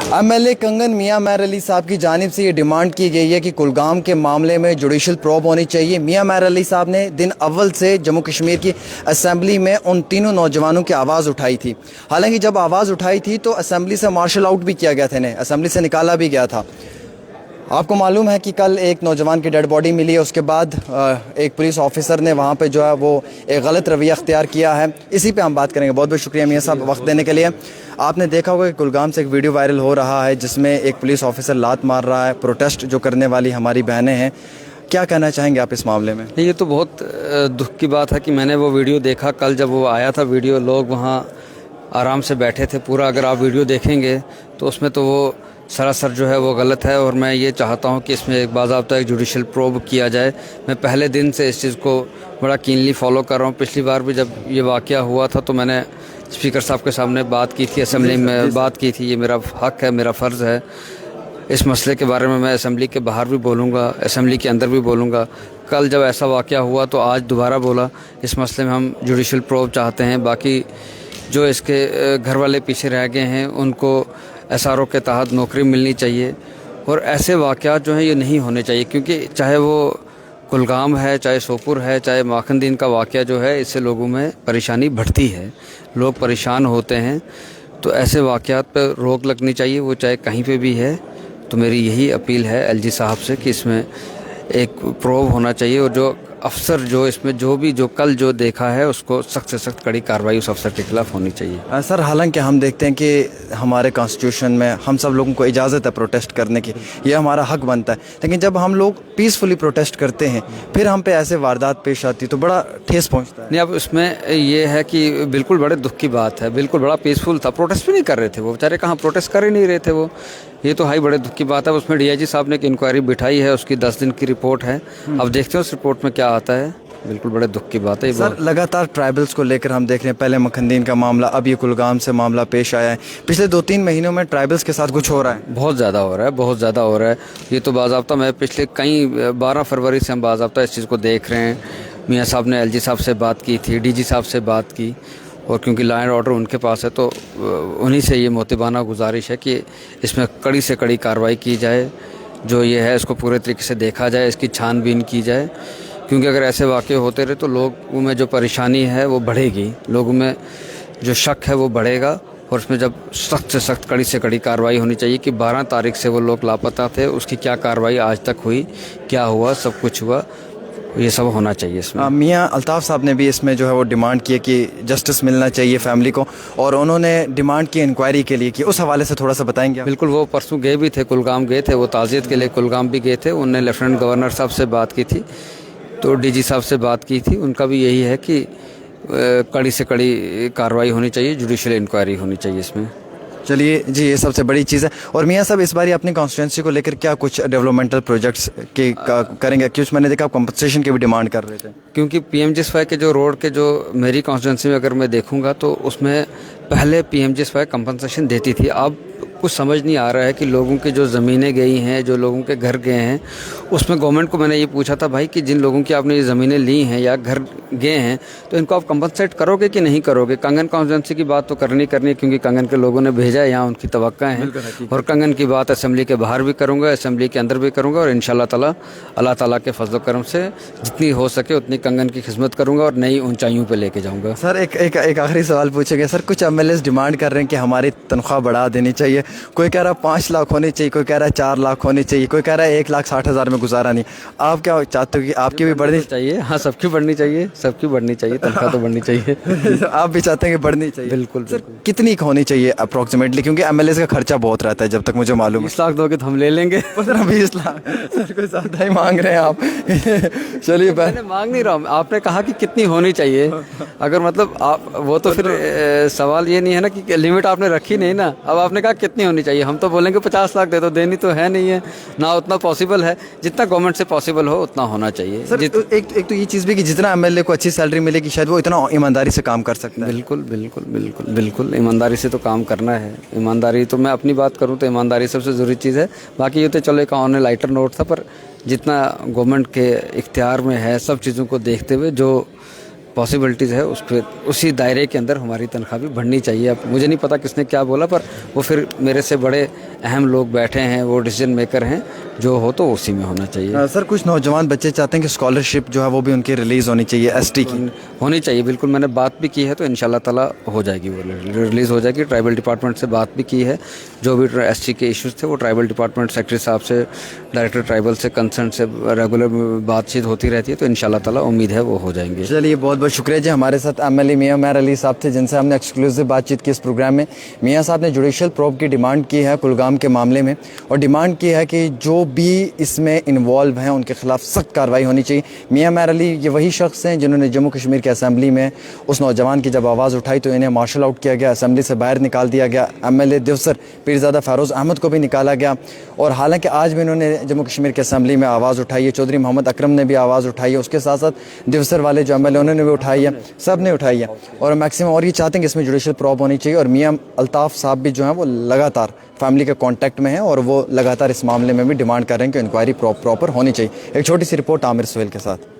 MLA कंगन मियां महर अली साहब की जानिब से ये डिमांड की गई है कि कुलगाम के मामले में जुडिशल प्रोब होनी चाहिए। मियां महर अली साहब ने दिन अव्वल से जम्मू कश्मीर की असम्बली में उन तीनों नौजवानों की आवाज़ उठाई थी। हालांकि जब आवाज़ उठाई थी तो असम्बली से मार्शल आउट भी किया गया था, इन्हें असम्बली से निकाला भी गया था। आपको मालूम है कि कल एक नौजवान की डेड बॉडी मिली है, उसके बाद एक पुलिस ऑफिसर ने वहाँ पे जो है वो एक गलत रवैया अख्तियार किया है। इसी पे हम बात करेंगे। बहुत बहुत शुक्रिया मियां साहब वक्त देने के लिए। आपने देखा होगा कि कुलगाम से एक वीडियो वायरल हो रहा है जिसमें एक पुलिस ऑफिसर लात मार रहा है प्रोटेस्ट जो करने वाली हमारी बहनें हैं। क्या कहना चाहेंगे आप इस मामले में? ये तो बहुत दुख की बात है कि मैंने वो वीडियो देखा कल जब वो आया था वीडियो, लोग वहाँ आराम से बैठे थे पूरा। अगर आप वीडियो देखेंगे तो उसमें तो वो सरासर जो है वो गलत है और मैं ये चाहता हूँ कि इसमें एक बाज़ाब्ता एक जुडिशल प्रोब किया जाए। मैं पहले दिन से इस चीज़ को बड़ा कीनली फॉलो कर रहा हूँ। पिछली बार भी जब ये वाक़या हुआ था तो मैंने स्पीकर साहब के सामने बात की थी, असेंबली में बात की थी। ये मेरा हक़ है, मेरा फ़र्ज़ है। इस मसले के बारे में मैं असेंबली के बाहर भी बोलूँगा, असेंबली के अंदर भी बोलूँगा। कल जब ऐसा वाक़या हुआ तो आज दोबारा बोला। इस मसले में हम जुडिशल प्रोब चाहते हैं। बाकी जो इसके घर वाले पीछे रह गए हैं उनको SRO के तहत नौकरी मिलनी चाहिए और ऐसे वाक़यात जो हैं ये नहीं होने चाहिए, क्योंकि चाहे वो कुलगाम है, चाहे सोपुर है, चाहे माखनदीन का वाक़या जो है, इससे लोगों में परेशानी बढ़ती है, लोग परेशान होते हैं। तो ऐसे वाक़यात पर रोक लगनी चाहिए, वो चाहे कहीं पे भी है। तो मेरी यही अपील है LG साहब से कि इसमें एक प्रोब होना चाहिए और जो अफसर जो इसमें जो कल जो देखा है उसको सख्त से सख्त कड़ी कार्रवाई उस अफसर के खिलाफ होनी चाहिए। सर, हालांकि हम देखते हैं कि हमारे कॉन्स्टिट्यूशन में हम सब लोगों को इजाज़त है प्रोटेस्ट करने की, ये हमारा हक बनता है। लेकिन जब हम लोग पीसफुली प्रोटेस्ट करते हैं फिर हम पे ऐसे वारदात पेश आती तो बड़ा ठेस पहुंचता है। नहीं, अब इसमें ये है कि बिल्कुल बड़े दुख की बात है, बिल्कुल बड़ा पीसफुल था, प्रोटेस्ट भी नहीं कर रहे थे वो बेचारे, कहाँ प्रोटेस्ट कर ही नहीं रहे थे वो। ये तो हाई बड़े दुख की बात है। उसमें DIG साहब ने एक इंक्वायरी बिठाई है, उसकी 10 दिन की रिपोर्ट है। अब देखते हैं उस रिपोर्ट में क्या आता है। बिल्कुल बड़े दुख की बात है। सर, लगातार ट्राइबल्स को लेकर हम देख रहे हैं, पहले मखनदीन का मामला, अब ये कुलगाम से मामला पेश आया है। पिछले 2-3 महीनों में ट्राइबल्स के साथ कुछ हो रहा है, बहुत ज़्यादा हो रहा है, बहुत ज़्यादा हो रहा है। ये तो बाज़ाब्ता मैं पिछले 12 फरवरी से हम बाज़ाब्ता इस चीज़ को देख रहे हैं। मियाँ साहब ने LG साहब से बात की थी, DG साहब से बात की, और क्योंकि लॉ एंड ऑर्डर उनके पास है तो उन्हीं से ये मोतिबाना गुजारिश है कि इसमें कड़ी से कड़ी कार्रवाई की जाए। जो ये है इसको पूरे तरीके से देखा जाए, इसकी छानबीन की जाए, क्योंकि अगर ऐसे वाक़े होते रहे तो लोगों में जो परेशानी है वो बढ़ेगी, लोगों में जो शक है वो बढ़ेगा। और उसमें जब सख्त से सख्त कड़ी से कड़ी कार्रवाई होनी चाहिए कि 12 तारीख से वो लोग लापता थे, उसकी क्या कार्रवाई आज तक हुई, क्या हुआ, सब कुछ हुआ, ये सब होना चाहिए इसमें। मियाँ अल्ताफ़ साहब ने भी इसमें जो है वो डिमांड की है कि जस्टिस मिलना चाहिए फैमिली को, और उन्होंने डिमांड की इंक्वायरी के लिए कि उस हवाले से थोड़ा सा बताएंगे? बिल्कुल, वो परसों गए भी थे, कुलगाम गए थे, वो ताज़ियत के लिए कुलगाम भी गए थे। उन्होंने लेफ्टिनेंट गवर्नर साहब से बात की थी, तो DG साहब से बात की थी। उनका भी यही है कि कड़ी से कड़ी कार्रवाई होनी चाहिए, जुडिशल इंक्वायरी होनी चाहिए इसमें। चलिए जी, ये सबसे बड़ी चीज़ है। और मियाँ साहब, इस बार अपनी कॉन्स्टिट्यूंसी को लेकर क्या कुछ डेवलपमेंटल प्रोजेक्ट्स के करेंगे? क्योंकि मैंने देखा आप कंपनसेशन की भी डिमांड कर रहे थे। क्योंकि PMGSY के जो रोड के जो मेरी कॉन्स्टिट्यूंसी में अगर मैं देखूंगा तो उसमें पहले PMGSY कंपनसेशन देती थी। अब कुछ समझ नहीं आ रहा है कि लोगों की जो ज़मीनें गई हैं, जो लोगों के घर गए हैं, उसमें गवर्नमेंट को मैंने ये पूछा था भाई कि जिन लोगों की आपने ये ज़मीनें ली हैं या घर गए हैं तो इनको आप कंपनसेट करोगे कि नहीं करोगे? कंगन कॉन्स्टिट्यूंसी की बात तो करनी है, क्योंकि कंगन के लोगों ने भेजा है, यहाँ उनकी तवक्का है। और कंगन की बात असेंबली के बाहर भी करूँगा, असेंबली के अंदर भी करूँगा, और इंशाल्लाह ताला अल्लाह ताला के फजल करम से जितनी हो सके उतनी कंगन की खिदमत करूँगा और नई ऊंचाइयों पर लेके जाऊँगा। सर, एक आखिरी सवाल पूछेंगे। सर, कुछ MLAs डिमांड कर रहे हैं कि हमारी तनख्वाह बढ़ा देनी चाहिए। कोई कह रहा है 5 लाख होनी चाहिए, कोई कह रहा है 4 लाख होनी चाहिए, कोई कह रहा है 1,60,000 में गुजारा नहीं। आप क्या चाहते हो कि आपकी भी बढ़नी चाहिए? हाँ, सबकी बढ़नी चाहिए, सबकी बढ़नी चाहिए, तनख्वाह तो बढ़नी चाहिए। आप भी चाहते हैं कि बढ़नी चाहिए? बिल्कुल। सर, कितनी होनी चाहिए अप्रॉक्सीमेटली? क्योंकि MLAs का खर्चा बहुत रहता है, जब तक मुझे मालूम है। 20 लाख दोगे तो हम ले लेंगे। 15-20 लाख? सर, कोई ज़्यादा ही मांग रहे हैं आप। चलिए, मैंने मांग नहीं रहा हूँ, आपने कहा कि कितनी होनी चाहिए। अगर मतलब आप वो तो फिर सवाल ये नहीं है ना कि लिमिट आपने रखी नहीं ना। अब आपने कहा कितनी होनी चाहिए, हम तो बोलेंगे 50 लाख दे दो। देनी तो है नहीं है ना, उतना पॉसिबल है। जितना गवर्नमेंट से पॉसिबल हो उतना होना चाहिए। सर, एक तो ये चीज़ भी कि जितना MLA को अच्छी सैलरी मिलेगी शायद वो इतना ईमानदारी से काम कर सकता है। बिल्कुल बिल्कुल बिल्कुल बिल्कुल, ईमानदारी से तो काम करना है। ईमानदारी तो मैं अपनी बात करूँ तो ईमानदारी सबसे ज़रूरी चीज़ है। बाकी ये तो चलो एक ऑन लाइटर नोट था, पर जितना गवर्नमेंट के इख्तियार में है सब चीज़ों को देखते हुए जो पॉसिबिलिटीज़ है उस पर उसी दायरे के अंदर हमारी तनख्वाह भी बढ़नी चाहिए। अब मुझे नहीं पता किसने क्या बोला, पर वो फिर मेरे से बड़े अहम लोग बैठे हैं, वो डिसीजन मेकर हैं, जो हो तो उसी में होना चाहिए। सर कुछ नौजवान बच्चे चाहते हैं कि स्कॉलरशिप जो है वो भी उनकी रिलीज़ होनी चाहिए एसटी की। होनी चाहिए, बिल्कुल मैंने बात भी की है, तो इंशाल्लाह ताला हो जाएगी, वो रिलीज़ हो जाएगी। ट्राइबल डिपार्टमेंट से बात भी की है, जो भी एसटी के इश्यूज़ थे वो ट्राइबल डिपार्टमेंट सेक्रेटरी साहब से, डायरेक्टर ट्राइबल से, कंसर्न से रेगुलर बातचीत होती रहती है, तो इंशाल्लाह ताला उम्मीद है वो हो जाएंगे। चलिए बहुत बहुत शुक्रिया जी। हमारे साथ एमएलए मियां महर अली साहब थे, जिनसे हमने एक्सक्लूसिव बातचीत की इस प्रोग्राम में। मियां साहब ने जुडिशल प्रोब की डिमांड की है कुलगाम के मामले में, और डिमांड की है कि जो भी इसमें इन्वॉल्व हैं उनके खिलाफ सख्त कार्रवाई होनी चाहिए। मियां महर अली ये वही शख्स हैं जिन्होंने जम्मू कश्मीर की असेंबली में उस नौजवान की जब आवाज़ उठाई तो इन्हें मार्शल आउट किया गया, असेंबली से बाहर निकाल दिया गया। एमएलए दिवसर पीरज़ादा फ़ैरोज़ अहमद को भी निकाला गया, और हालांकि आज भी इन्होंने जम्मू कश्मीर की असेंबली में आवाज़ उठाई है। चौधरी मोहम्मद अकरम ने भी आवाज़ उठाई है, उसके साथ साथ दिवसर वाले जो एमएलए उन्होंने भी उठाई है, सब ने उठाई है, और मैक्सिमम और ये चाहते हैं कि इसमें जुडिशल प्रॉब होनी चाहिए। और मियां अल्ताफ़ साहब भी जो हैं वो लगातार फैमिली के कांटेक्ट में हैं, और वो लगातार इस मामले में भी डिमांड कर रहे हैं कि इंक्वायरी प्रॉपर होनी चाहिए। एक छोटी सी रिपोर्ट आमिर सुहेल के साथ।